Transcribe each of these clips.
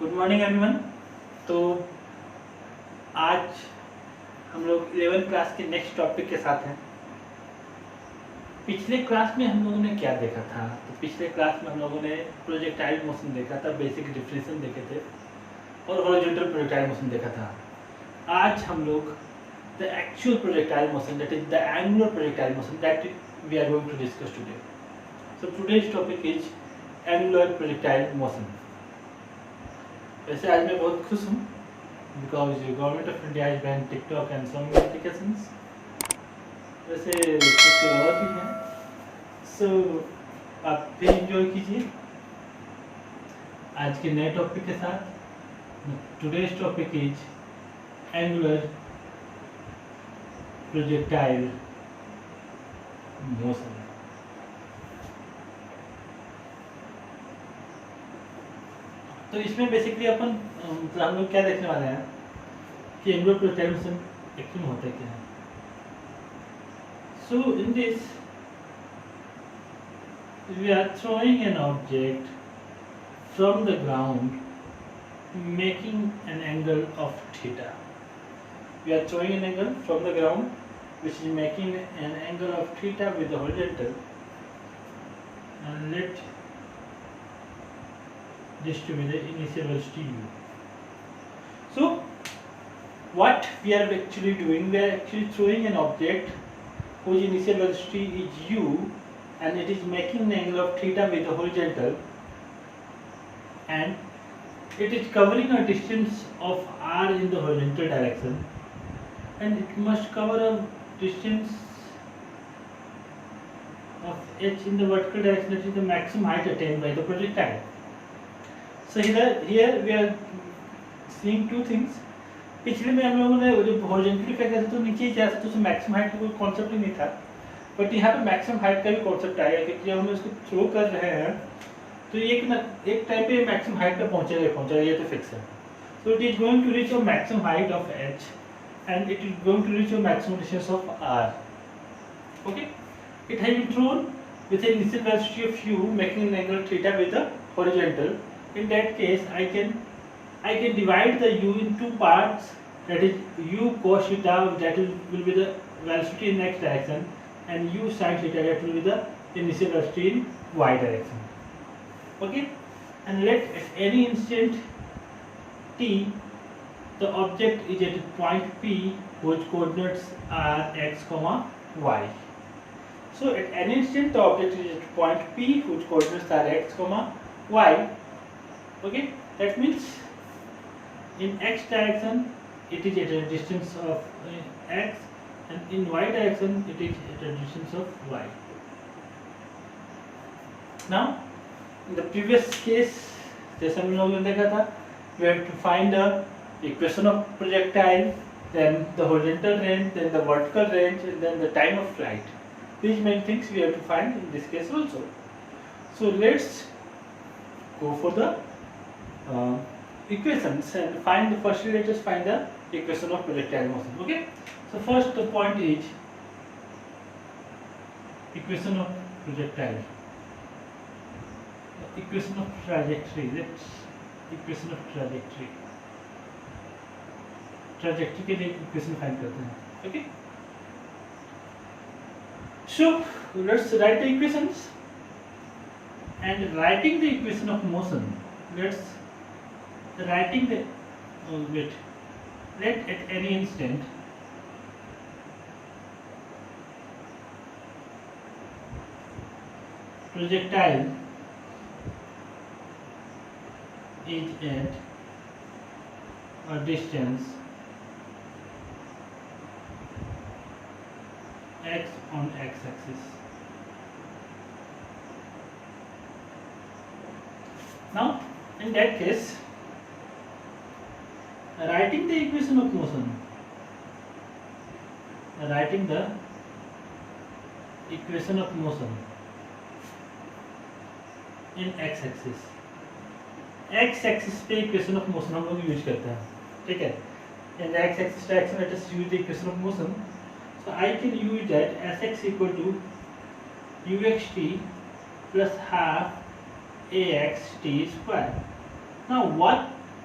Good morning everyone. तो आज हम लोग 11th क्लास के नेक्स्ट टॉपिक के साथ हैं। पिछले क्लास में हम लोगों ने क्या देखा था? तो पिछले क्लास में हम लोगों ने प्रोजेक्टाइल मोशन देखा था, बेसिक डिफरेंशिएशन देखे थे और हॉरिजॉन्टल प्रोजेक्टाइल मोशन देखा था। आज हम लोग the actual projectile motion, that is the angular projectile motion, that we are going to discuss today. So today's topic is angular projectile motion. वैसे आज मैं बहुत खुश हूँ because government of India is ban TikTok and some applications. वैसे कुछ और भी हैं, सो आप भी इंजॉय कीजिए आज के नए टॉपिक के साथ। Today's topic is angular projectile motion. तो इसमें बेसिकली अपन हम लोग क्या देखने वाले हैं कि एंगुलर प्रोजेक्टाइल मोशन एक्चुअली में होता क्या है। So in this we are throwing an object from the ground making an angle of theta. We are throwing an angle from the ground which is making an angle of theta with the horizontal, and let this to be the initial velocity u. So what we are actually doing, we are actually throwing an object whose initial velocity is u and it is making an angle of theta with the horizontal, and it is covering a distance of r in the horizontal direction, and it must cover a distance of h in the vertical direction, that is the maximum height attained by the projectile. So here we are seeing two things. पिछले में हम लोगों ने जब horizontally फेंका था तो नीचे ही जा सकते, तो मैक्सिमम हाइट का कोई कॉन्सेप्ट ही नहीं था, बट यहाँ पे मैक्सिमम हाइट का भी कॉन्सेप्ट आएगा क्योंकि जब हम इसको थ्रो कर रहे हैं तो एक टाइम पे मैक्सिमम हाइट पे पहुंचेगा, ये तो फिक्स है। So it is going to reach your maximum height of h and it is going to reach your maximum distance of r. Okay, it has been thrown with an initial velocity of u making an angle theta with the horizontal. In that case I can divide the u in two parts, that is u cos theta, that will be the velocity in x direction, and u sin theta, that will be the initial velocity in y direction. Okay, and let at any instant t the object is at point P whose coordinates are x, y. So at any instant the object is at point P whose coordinates are x, y. Okay, that means in x direction it is at a distance of x, and in y direction it is at a distance of y. Now in the previous case, जैसे हम लोगों ने देखा था, we have to find the equation of projectile, then the horizontal range, then the vertical range, and then the time of flight. These main things we have to find in this case also. So let's go for the equations and find the first. Let us find the equation of projectile motion. Okay. So first the point is equation of projectile. Equation of trajectory. Let's equation of trajectory. Trajectory के लिए equation find करते हैं। Okay, so let's write the equations, and writing the equation of motion, let's writing the let at any instant projectile is at a distance x on x-axis. Now in that case, writing the equation of motion, in x-axis, x-axis पे equation of motion हम लोग use करते हैं, ठीक है। In the x-axis direction, let us use the equation of motion. So I can use that as x equal to uxt plus half axt square. Now what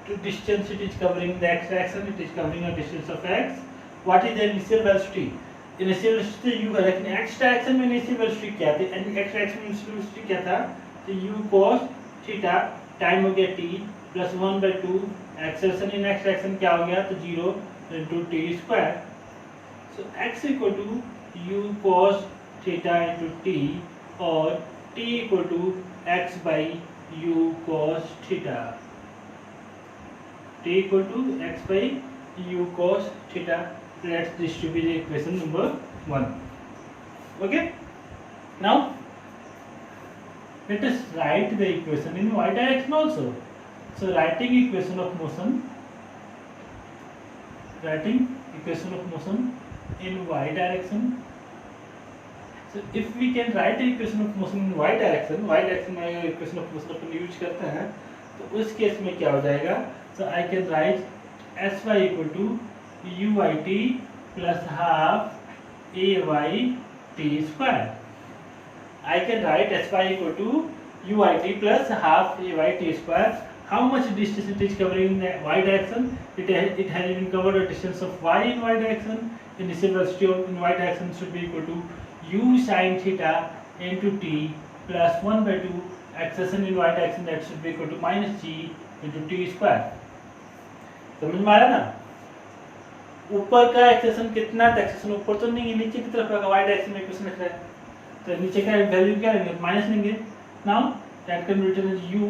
to distance it is covering the x direction, it is covering a distance of x. What is the initial velocity? Initial velocity u है, लेकिन x direction में initial velocity क्या थी? x direction में initial velocity क्या था? तो u cos theta time हो गया t plus 1/2 acceleration in x direction क्या हो गया? तो 0 into t square. So x equal to u cos theta into t और t equal to x by u cos theta. T equal to x by u cos theta. Let's distribute the equation number 1. Okay. Now let us write the equation in y direction also. So writing equation of motion in y direction. So if we can write the equation of motion in y direction में अगर equation of motion upon use करते हैं तो उस case में क्या हो जाएगा? So I can write Sy equal to Uyt plus half Ayt square. I can write Sy equal to Uyt plus half Ayt square. How much distance it is covering in the y direction? It has even covered a distance of y in y direction. Initial velocity in y direction should be equal to u sin theta into t plus 1/2 acceleration in y direction, that should be equal to minus g into t square. समझ में आ रहा ना? ऊपर का acceleration कितना था? Acceleration ऊपर तो नहीं है, नीचे की तरफ का y डायरेक्शन में क्वेश्चन लिख रहा है, तो नीचे का वैल्यू क्या लेंगे? माइनस लेंगे. Now that can be written as u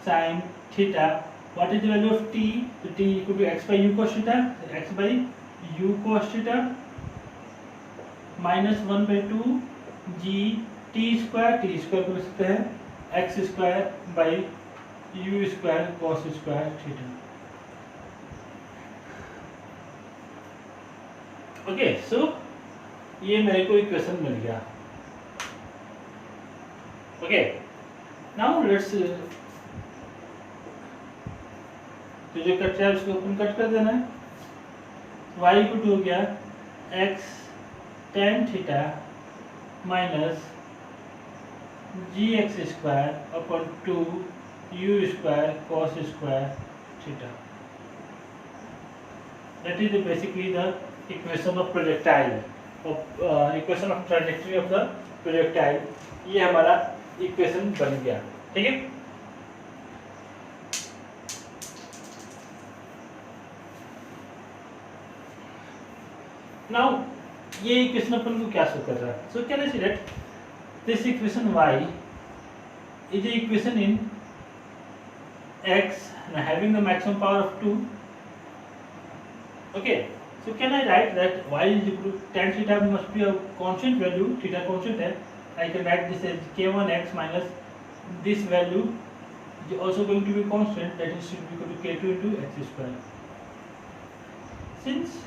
sin theta. What is the value of t? So t equal to x by u cos theta. X by u cos theta minus 1/2 g t square. T square को लिख सकते हैं x square by u square cos square theta. Okay, so ये मेरे को equation मिल गया. Okay, now let's तो जो कट है उसको अपन कट कर देना है. y इक्वल टू हो गया x tan theta minus g x square upon 2 u square cos square theta. That is basically the equation of projectile, equation of trajectory of the projectile. ये हमारा equation बन गया. ठीक है. Now ये equation अपन को क्या शो कर रहा है? So can I say that this equation y is the equation in x having the maximum power of 2. Okay, so can I write that y is equal to tan theta must be a constant value, theta constant है. I can write this as k1x minus this value is also going to be constant, that is should be equal to k2 into x square. Since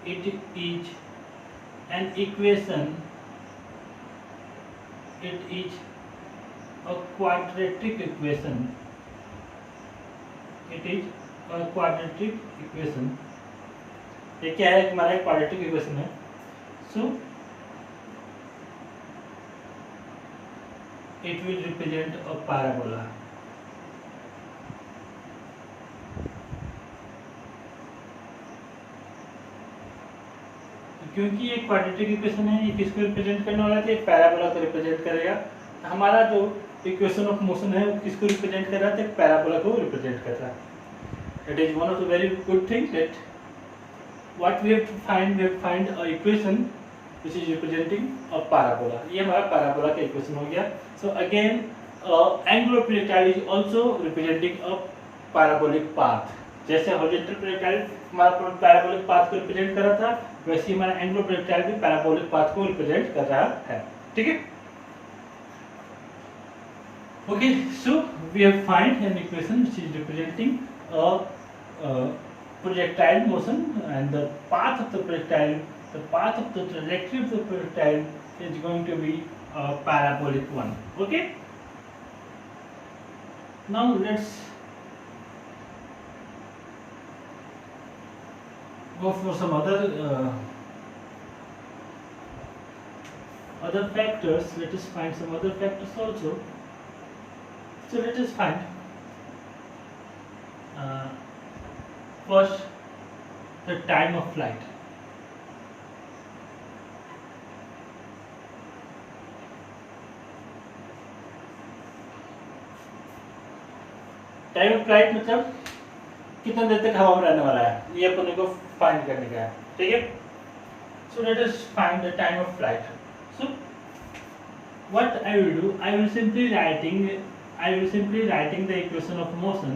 it is an equation, it is a quadratic equation. It is a quadratic equation. ये क्या है? हमारा quadratic equation है. So it will represent a parabola. क्योंकि ये quadratic equation है, ये किसको रिप्रेजेंट करने वाला है? एक पैराबोला को रिप्रेजेंट करेगा. हमारा जो इक्वेशन ऑफ मोशन है वो किसको रिप्रेजेंट कर रहा है? एक पैराबोला को रिप्रेजेंट कर रहा है. It is one of the very good thing that what we have to find, we have find a equation which is representing a parabola. ये हमारा पैराबोला का इक्वेशन हो गया. So again angular projectile is also representing a parabolic path. जैसे horizontal projectile हमारा parabolic path को represent कर रहा था, वैसे ही हमारा एंगुलर प्रोजेक्टाइल भी पैराबोलिक पाथ को रिप्रेजेंट कर रहा है. ठीक है. Okay, so we have find an equation which is representing a projectile motion, and the path of the projectile, the path of the trajectory of the projectile is going to be a parabolic one. Okay. Now let's go for some other factors. Let us find some other factors also. So let us find first the time of flight. Time of flight मतलब कितना देर तक हवा में रहने वाला है, ये अपने को फाइंड करने का है, ठीक है। So let us find the time of flight. So what I will do, I will simply writing the equation of motion.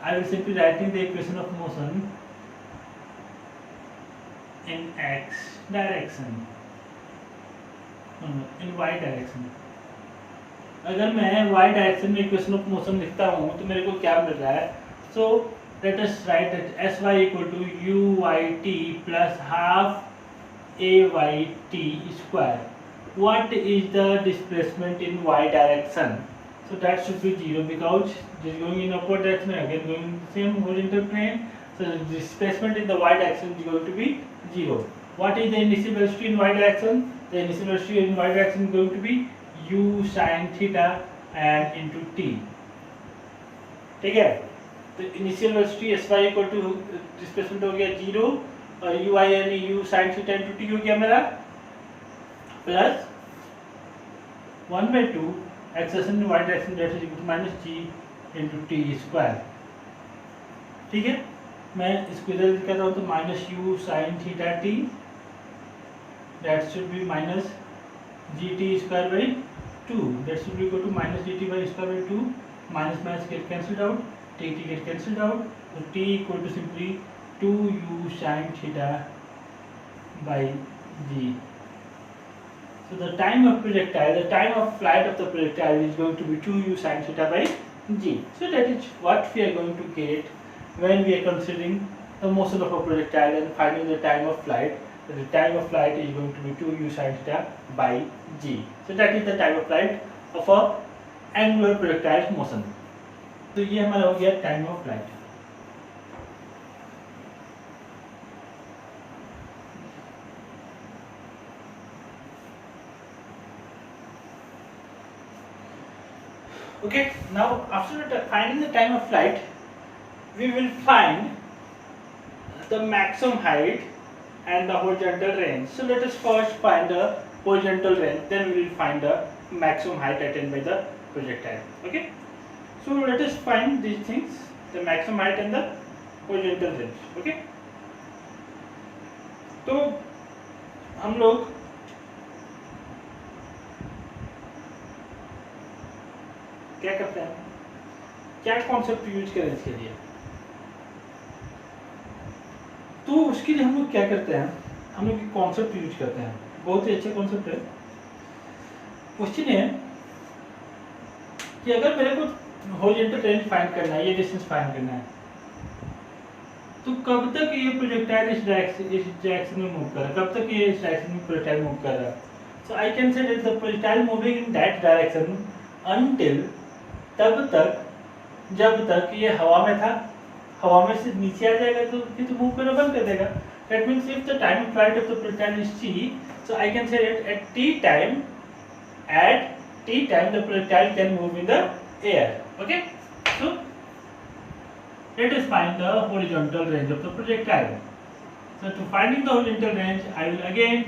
I will simply writing the equation of motion in x direction, in y direction। अगर मैं y direction में equation of motion लिखता हूँ तो मेरे को क्या मिल रहा है। So let us write that s Y equal to u y t plus half a y t square. What is the displacement in y direction? So that should be zero because it is going in upward direction, again going in same horizontal plane, so the displacement in the y direction is going to be 0. What is the initial velocity in y direction? The initial velocity in y direction is going to be u sin theta and into t, ठीक है। तो initial velocity S Y equal to displacement हो गया 0 और U I यानी U sin theta into t हो गया मेरा plus 1/2 acceleration in y direction that is equal to minus g into t square, ठीक है। मैं इसको इधर लिख रहा हूँ तो minus U sine theta T that should be minus G T square by 2 that should be equal to minus G t by square by 2, minus minus get cancelled out, t t get cancelled out, तो t equal to simply 2u sine theta by g. So the time of projectile, the time of flight of the projectile is going to be 2u sin theta by g. So that is what we are going to get when we are considering the motion of a projectile and finding the time of flight. The time of flight is going to be 2u sin theta by g. So that is the time of flight of a angular projectile motion. तो ये हमारा हो गया time of flight. Okay, now after finding the time of flight, we will find the maximum height and the horizontal range. So let us first find the horizontal range, then we will find the maximum height attained by the projectile. Okay, so let us find these things, the maximum height and the horizontal range. Okay, तो हम लोग क्या करते हैं, क्या concept use करें इसके लिए, तो उसके लिए हम लोग क्या करते हैं, हम लोग कॉन्सेप्ट यूज करते हैं, बहुत ही अच्छा कॉन्सेप्ट है। क्वेश्चन है कि अगर मेरे को हॉरिजॉन्टल रेंज फाइंड करना है, ये डिस्टेंस फाइंड करना है, तो कब तक ये प्रोजेक्टाइल इस डायरेक्शन में मूव कर रहा है, कब तक ये इस डायरेक्शन में प्रोजेक्टाइल मूव कर रहा है। So I can say that the projectile moving in that direction until, तब तक जब तक ये हवा में था, हवा में से नीचे आ जाएगा तो फिर तो मूव करना बंद कर देगा। That means if the time of flight of the projectile is t, so I can say that at t time the projectile can move in the air. Okay, so let us find the horizontal range of the projectile. So to finding the horizontal range, I will again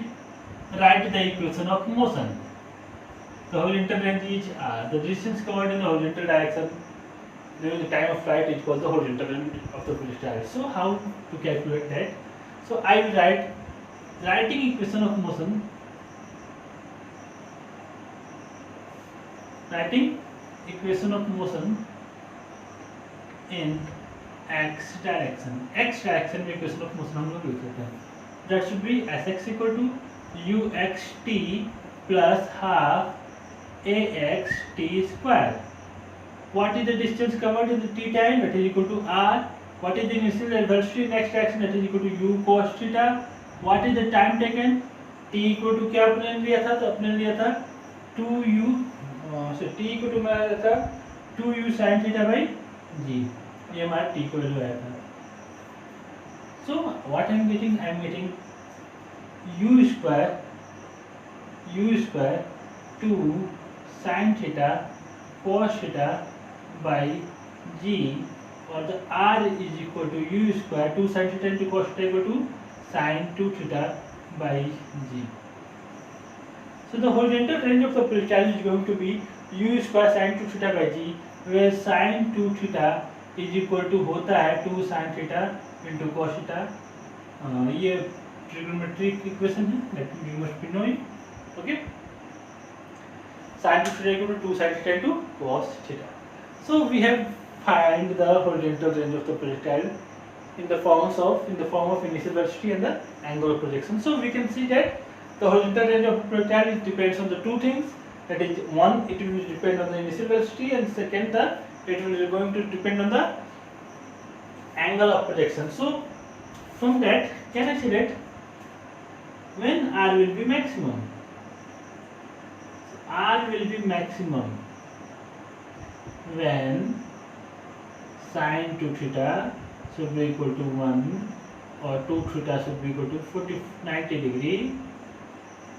write the equation of motion. The horizontal range is the distance covered in the horizontal direction during the time of flight is called the horizontal range of the projectile. So how to calculate that? So I will writing equation of motion, writing equation of motion in x direction. X direction में equation of motion हम लोग लिख सकते हैं. That should be Sx equal to uxt plus half ax t square. What is the distance covered in the t time? That is equal to r. What is the initial velocity in x direction? That is equal to u cos theta. What is the time taken? t equal to क्या अपने लिया था, तो अपने लिया था 2u, so t equal to मेरा था 2u sin theta by g. ये हमारा t को वैल्यू आया था. So what I am getting? I am getting u square 2 sin theta cos theta by g or the r is equal to u square 2 sin theta into cos theta equal to sin 2 theta by g. So the horizontal range of the projectile is going to be u square sin 2 theta by g, where sin 2 theta is equal to होता है 2 sin theta into cos theta. ये trigonometric equation है, that you must be knowing. Okay. Sin 2 theta equal to 2 sin theta into cos theta. So we have find the horizontal range of the projectile in the form of initial velocity and the angle of projection. So we can see that the horizontal range of projectile depends on the two things. That is, one, it will depend on the initial velocity, and second, it will going to depend on the angle of projection. So from that, can I say that when r will be maximum? R will be maximum when sin 2 theta should be equal to 1 or 2 theta should be equal to 90 degree.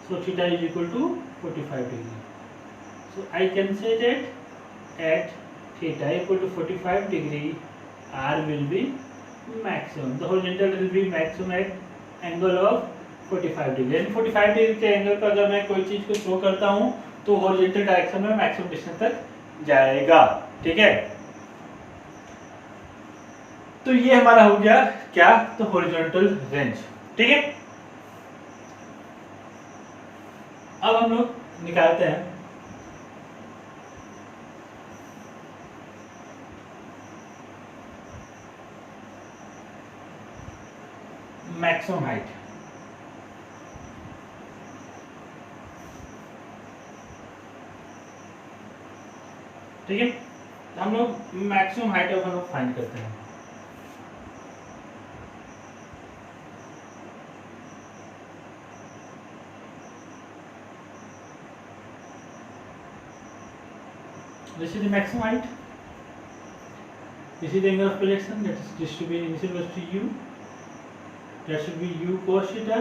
So theta is equal to 45 degree. So I can say that at theta equal to 45 degree, R will be maximum. The horizontal will be maximum at angle of 45 degree. And 45 degree के angle पर अगर मैं कोई चीज को show करता हूँ तो हॉरिजॉन्टल डायरेक्शन में मैक्सिमम डिस्टेंस तक जाएगा. ठीक है. तो ये हमारा हो गया क्या, तो हॉरिजॉन्टल रेंज. ठीक है. अब हम लोग निकालते हैं मैक्सिमम हाइट. ठीक है. हम लोग मैक्सिमम हाइट अब हम लोग फाइंड करते हैं. This is the maximum height. This is the angle of projection. This should be initial velocity u. That should be u cos theta,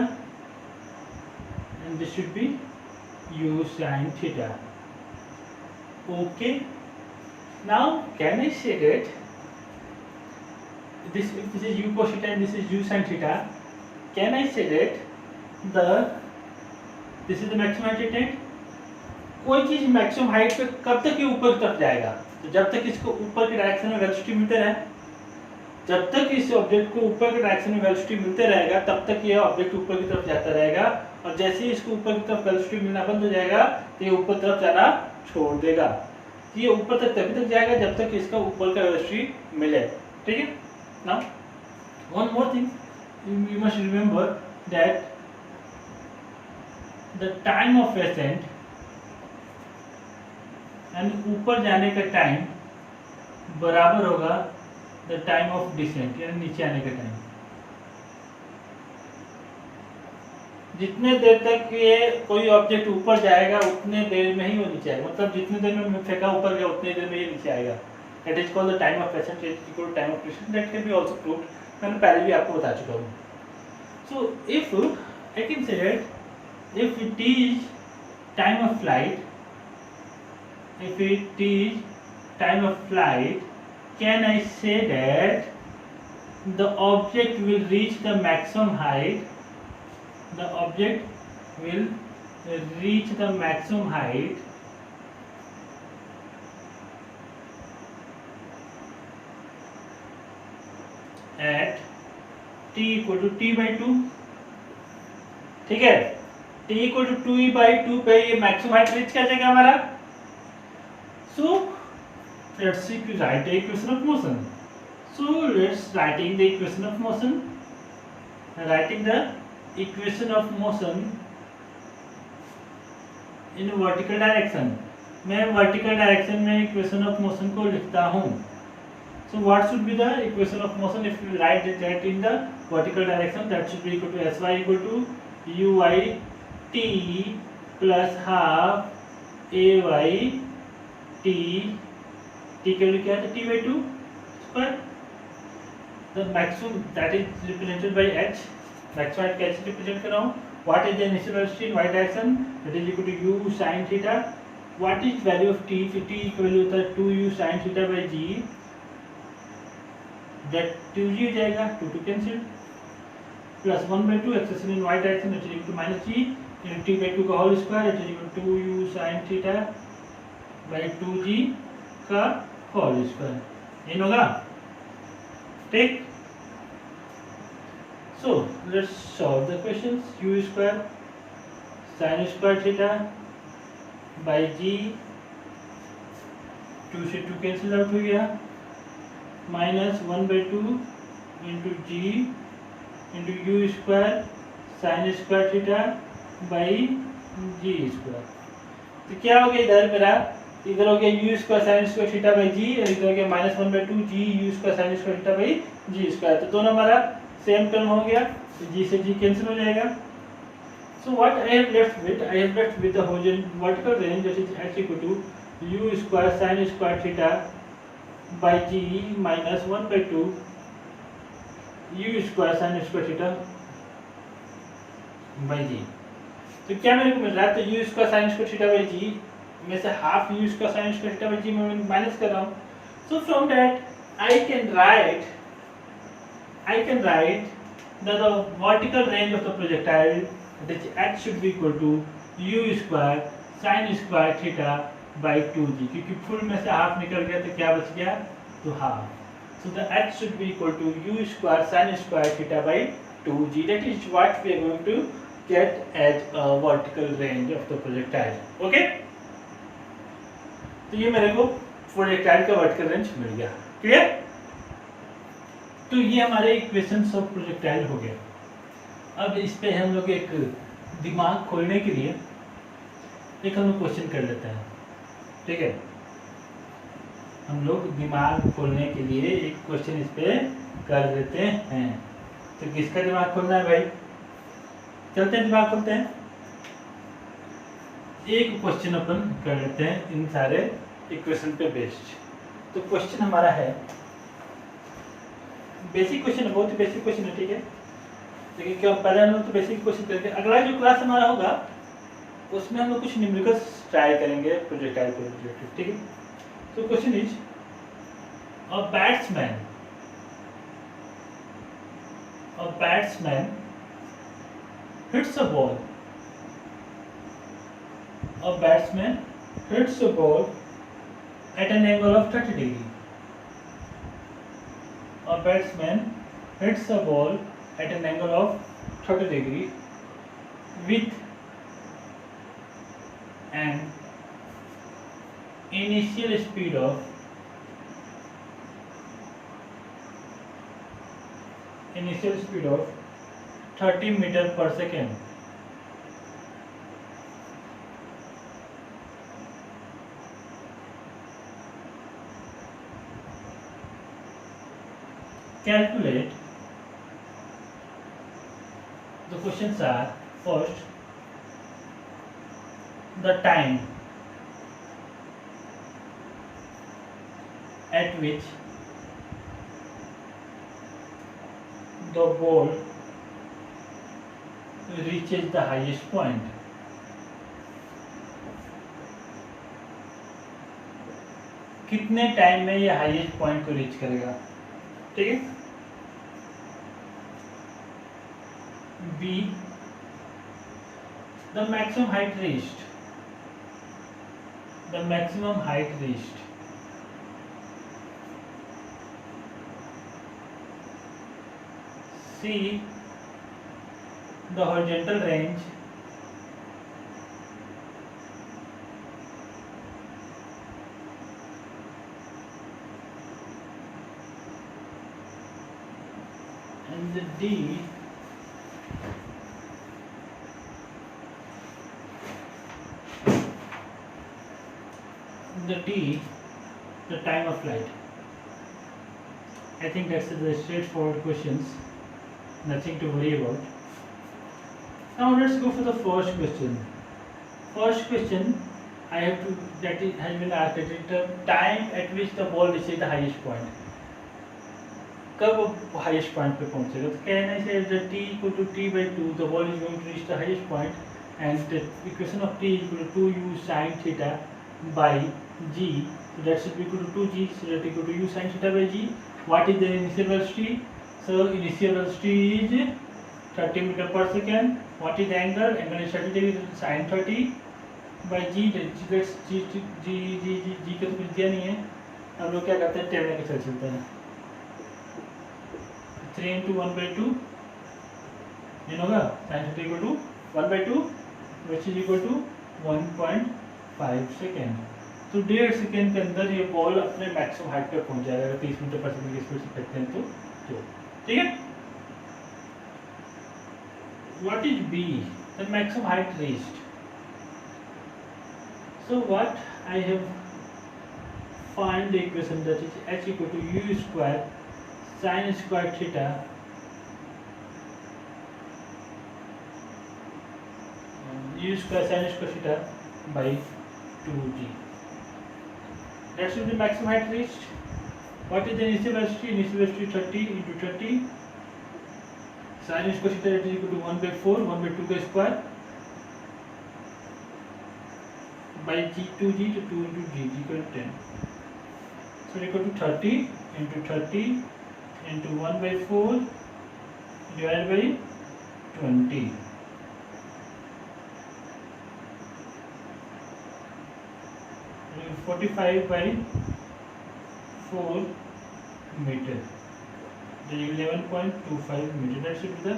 and this should be u sin theta. Okay. Now, can I say that this, if this is u cos theta and this is u sin theta, can I say that this is the maximum height attained? कोई चीज maximum height पे कब तक ये ऊपर की तरफ जाएगा? तो जब तक इसको ऊपर के डायरेक्शन में वेलोसिटी मिलते रहे, जब तक इस ऑब्जेक्ट को ऊपर के डायरेक्शन में वेलोसिटी मिलते रहेगा तब तक ये ऑब्जेक्ट ऊपर की तरफ जाता रहेगा. और जैसे ही इसको ऊपर की तरफ वेलोसिटी मिलना बंद हो जाएगा तो ये ऊपर तरफ जाना छोड़ देगा. ये ऊपर तक तभी तक जाएगा जब तक इसका ऊपर का वेलोसिटी मिले. ठीक है. Now one more thing you must remember that the time of ascent and ऊपर जाने का टाइम बराबर होगा द टाइम ऑफ डिसेंट, यानी नीचे आने का टाइम. जितने देर तक ये कोई ऑब्जेक्ट ऊपर जाएगा उतने देर में ही वो नीचे आएगा. मतलब जितने देर में फेंका ऊपर गया उतने देर में ये नीचे आएगा. That is called the time of ascent equal to time of descent. That can be also proved. मैंने पहले भी आपको बता चुका हूँ. So if I can say that if it is time of flight, if it is time of flight, can I say that the object will reach the maximum height? The object will reach the maximum height at t equal to t by 2. ठीक है. t equal to 2e by 2 पे ये maximum height reach कर जाएगा हमारा. So let's see to write the equation of motion. So let's writing the equation of motion. Writing the equation of motion in vertical direction. मैं vertical direction में equation of motion को लिखता हूँ. So what should be the equation of motion if we write that in the vertical direction? That should be equal to sy equal to uy t plus half ay t के लिए क्या था, t by 2 square. The maximum that is represented by h. Maximum height कैसे represent कर रहा हूँ? What is the initial velocity in y direction? That is equal to u sin theta. What is value of t? t का value होता है 2u sin theta by g. that 2g हो जाएगा, 2 cancel, plus 1/2 acceleration in y direction is equal to minus g in t/2 का whole square is equal to 2u sin theta by 2g का whole square. ये होगा ठीक। So let's solve the questions। u square sin square theta by g, 2 से 2 cancel out हो गया, minus 1/2 into g into u square sine square theta by g square. तो क्या हो गया इधर मेरा, इधर हो गया u square sine square theta by g और इधर हो गया minus 1/2 g u square sine square theta by g square. तो दोनों हमारा सेम टर्म हो गया, तो जी से जी कैंसिल हो जाएगा। So what I have left with, I have left with the vertical range that is x equal to u square sine square theta by g minus 1/2 u square sine square theta by g. तो क्या मेरे को मिल रहा है, तो u square sine square theta by g में से half u square sine square theta by g में माइनस कर रहा हूँ। So from that I can write that the vertical range of the projectile, that is h should be equal to u square sin square theta by 2g, क्योंकि full में से half निकल गया तो क्या बच गया, तो half. So the h should be equal to u square sin square theta by 2g, that is what we are going to get as a vertical range of the projectile। okay, तो ये मेरे को projectile का vertical range मिल गया। Clear. तो ये हमारे equations of projectile हो गया। अब इस पे हम लोग एक दिमाग खोलने के लिए एक हम लोग क्वेश्चन कर लेते हैं। ठीक है, हम लोग दिमाग खोलने के लिए एक क्वेश्चन इस पे कर देते हैं। तो किसका दिमाग खोलना है भाई, चलते हैं दिमाग खोलते हैं। एक क्वेश्चन अपन कर लेते हैं इन सारे इक्वेशन पे बेस्ड। तो क्वेश्चन हमारा है, बेसिक क्वेश्चन है, बहुत ही बेसिक क्वेश्चन है। ठीक है, लेकिन क्या पहले हम लोग तो बेसिक क्वेश्चन करेंगे, अगला जो क्लास हमारा होगा उसमें हम लोग कुछ न्यूमेरिकल्स ट्राई करेंगे प्रोजेक्टाइल को रिलेटेड। ठीक है, तो question is a batsman hits a ball, a batsman hits a ball at an angle of 30 degree. A batsman hits a ball at an angle of 30 degree with an initial speed of 30 meter per second. Calculate. The questions are: first, the time at which the ball reaches the highest point. कितने time में ये highest point को reach करेगा। ठीक है, B, the maximum height reached, C, the horizontal range, and the D, the time of flight. I think that's the straightforward questions, nothing to worry about. Now let's go for the first question. First question I have to, that is has been asked, that is the time at which the ball reaches the highest point. कब वो highest point पे पहुंचेगा, तो कहना है that t equal to t/2 the ball is going to reach the highest point and the equation of t equal to 2u sin theta by g, so that should be equal to 2g, so that equal to u sin theta by g, What is the initial velocity? So initial velocity is 30 meter per second. What is the angle? Angle is 30 degree, sin 30 by g. G का तो कुछ दिया नहीं है. हम लोग क्या करते हैं, टेबल लेके चलते हैं. 3 into 1 by 2 ये होगा sin 30 equal to 1 by 2 which is equal to 1.5 second. तो 1.5 सेकेंड के अंदर ये बॉल अपने मैक्सिमम हाइट पे पहुंच जाएगा अगर 30 मीटर पर सेकंड की स्पीड से फेंकते हैं तो. ठीक है. What is b? The maximum height reached. So what I have find the equation that is h equal to u square sin square theta u square sin square theta by 2g. That should be maximum height reached. What is the initial velocity? Initial velocity 30 into 30 sin square theta is equal to 1 by 4, 1 by 2 का square by g 2g to 2 into g equal to 10. So equal to 30 into 30 into 1 by 4 divided by 20. And 45 by 4 meter. That is 11.25 meter. That should be the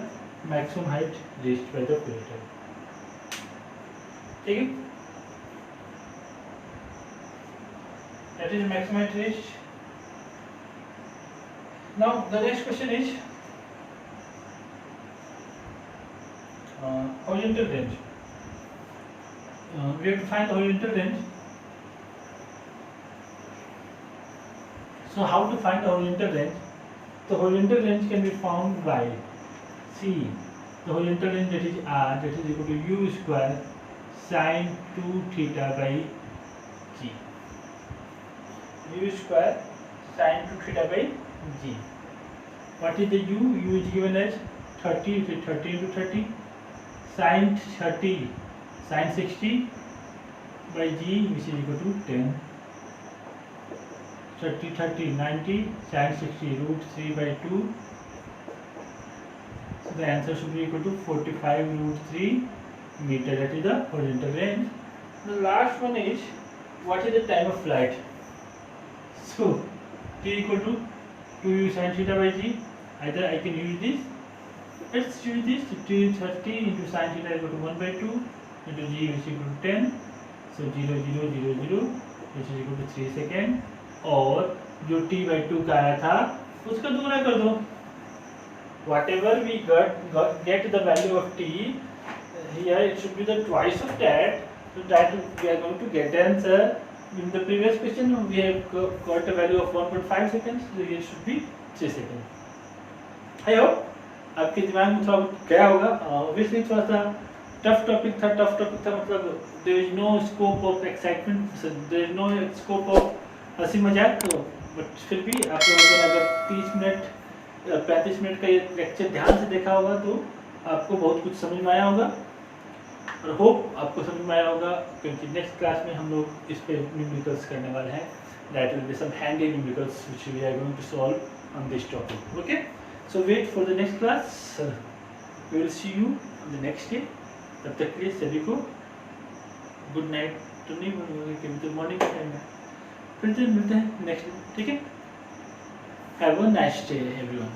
maximum height reached by the projectile. ठीक है. That is maximum height reached. Now the next question is horizontal range. We have to find the horizontal range. So how to find the horizontal range? The horizontal range can be found by the horizontal range that is r, that is equal to u square sin 2 theta by g. U square sin 2 theta by g. What is the u? U is given as 30, it is 30 into 30 sin 30 sin 60 by g, which is equal to 10. 30 30 90 sin 60 root 3 by 2. So the answer should be equal to 45 root 3 meter. That is the horizontal range. The last one is what is the time of flight? So t equal to 2u sin theta by g. Either I can use this. Let's use this. T 30 into sin theta equal to 1 by 2 into g, which is equal to 10. So 0 0 0 0 which is equal to 3 second. और जो t by 2 का आया था उसका दुगना कर दो. Whatever we get the value of t, here it should be the twice of that. So that we are going to get the answer. In the previous question we have got a value of 1.5 seconds. So here should be 3 seconds. I hope आपके दिमाग में थोड़ा गया होगा. Obviously थोड़ा सा tough topic था. मतलब there is no scope of excitement, so there is no scope of हंसी मजाक. तो बट फिर भी आप लोगों ने अगर 30 मिनट 35 मिनट का ये लेक्चर ध्यान से देखा होगा तो आपको बहुत कुछ समझ में आया होगा. और होप आपको समझ में आया होगा, क्योंकि नेक्स्ट क्लास में हम लोग इस पे न्यूमेरिकल्स करने वाले हैं. That will be some handy numericals which we are going to solve on this topic. Okay, so wait for the next class. We will see you on the next day. तब तक के लिए सभी को good night. तो नहीं बोलूँगा क्योंकि तो मॉर्निंग का टाइम है. फिर से मिलते हैं नेक्स्ट डे. ठीक है. Have a nice day everyone.